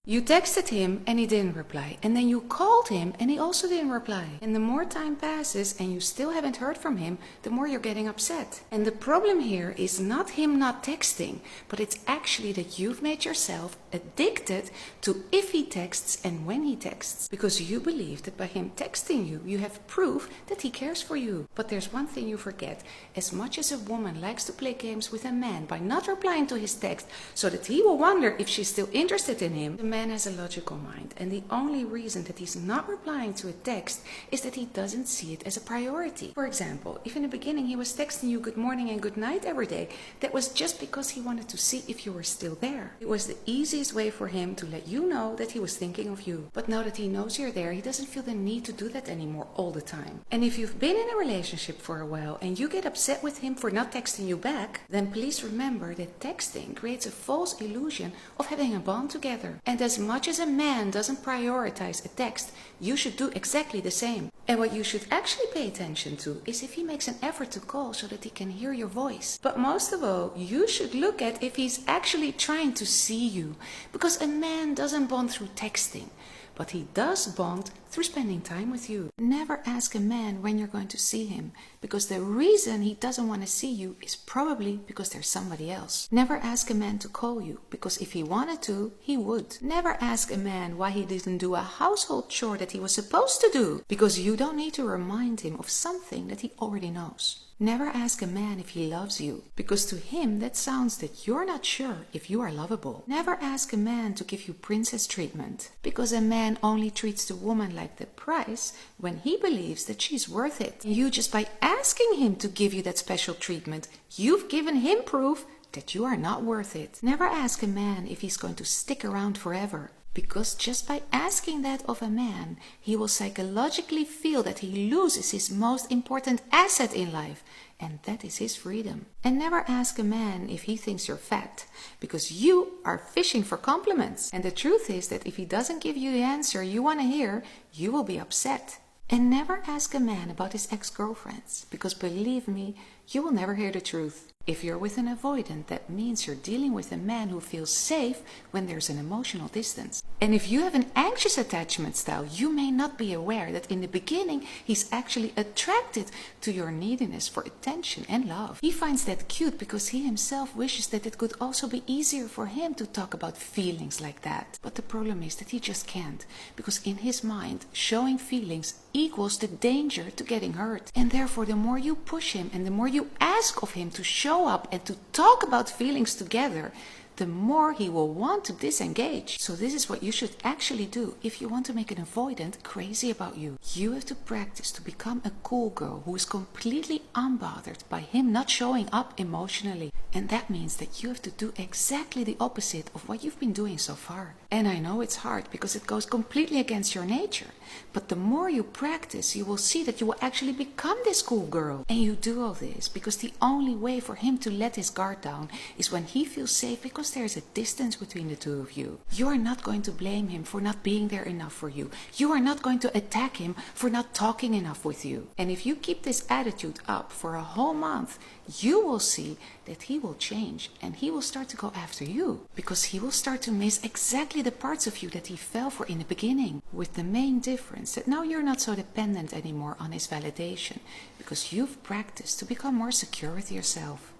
You texted him and he didn't reply, and then you called him and he also didn't reply. And the more time passes and you still haven't heard from him, the more you're getting upset. And the problem here is not him not texting, but it's actually that you've made yourself addicted to if he texts and when he texts. Because you believe that by him texting you, you have proof that he cares for you. But there's one thing you forget. As much as a woman likes to play games with a man by not replying to his text so that he will wonder if she's still interested in him, the man has a logical mind, and the only reason that he's not replying to a text is that he doesn't see it as a priority. For example, if in the beginning he was texting you good morning and good night every day, that was just because he wanted to see if you were still there. It was the easiest way for him to let you know that he was thinking of you. But now that he knows you're there, he doesn't feel the need to do that anymore all the time. And if you've been in a relationship for a while and you get upset with him for not texting you back, then please remember that texting creates a false illusion of having a bond together. And as much as a man doesn't prioritize a text, you should do exactly the same. And what you should actually pay attention to is if he makes an effort to call so that he can hear your voice. But most of all, you should look at if he's actually trying to see you. Because a man doesn't bond through texting, but he does bond through spending time with you. Never ask a man when you're going to see him, because the reason he doesn't want to see you is probably because there's somebody else. Never ask a man to call you, because if he wanted to, he would. Never ask a man why he didn't do a household chore that he was supposed to do, because you don't need to remind him of something that he already knows. Never ask a man if he loves you, because to him that sounds that you're not sure if you are lovable. Never ask a man to give you princess treatment, because a man only treats the woman like the prize when he believes that she's worth it. And you, just by asking him to give you that special treatment, you've given him proof that you are not worth it. Never ask a man if he's going to stick around forever, because just by asking that of a man, he will psychologically feel that he loses his most important asset in life, and that is his freedom. And never ask a man if he thinks you're fat, because you are fishing for compliments. And the truth is that if he doesn't give you the answer you want to hear, you will be upset. And never ask a man about his ex-girlfriends, because believe me, you will never hear the truth. If you're with an avoidant, that means you're dealing with a man who feels safe when there's an emotional distance. And if you have an anxious attachment style, you may not be aware that in the beginning he's actually attracted to your neediness for attention and love. He finds that cute because he himself wishes that it could also be easier for him to talk about feelings like that. But the problem is that he just can't, because in his mind, showing feelings equals the danger to getting hurt. And therefore, the more you push him and the more you ask of him to show up and to talk about feelings together, the more he will want to disengage. So this is what you should actually do if you want to make an avoidant crazy about you. You have to practice to become a cool girl who is completely unbothered by him not showing up emotionally. And that means that you have to do exactly the opposite of what you've been doing so far. And I know it's hard because it goes completely against your nature. But the more you practice, you will see that you will actually become this cool girl. And you do all this because the only way for him to let his guard down is when he feels safe, because there is a distance between the two of you. You are not going to blame him for not being there enough for you. You are not going to attack him for not talking enough with you. And if you keep this attitude up for a whole month, you will see that he will change and he will start to go after you, because he will start to miss exactly the parts of you that he fell for in the beginning, with the main difference that now you're not so dependent anymore on his validation, because you've practiced to become more secure with yourself.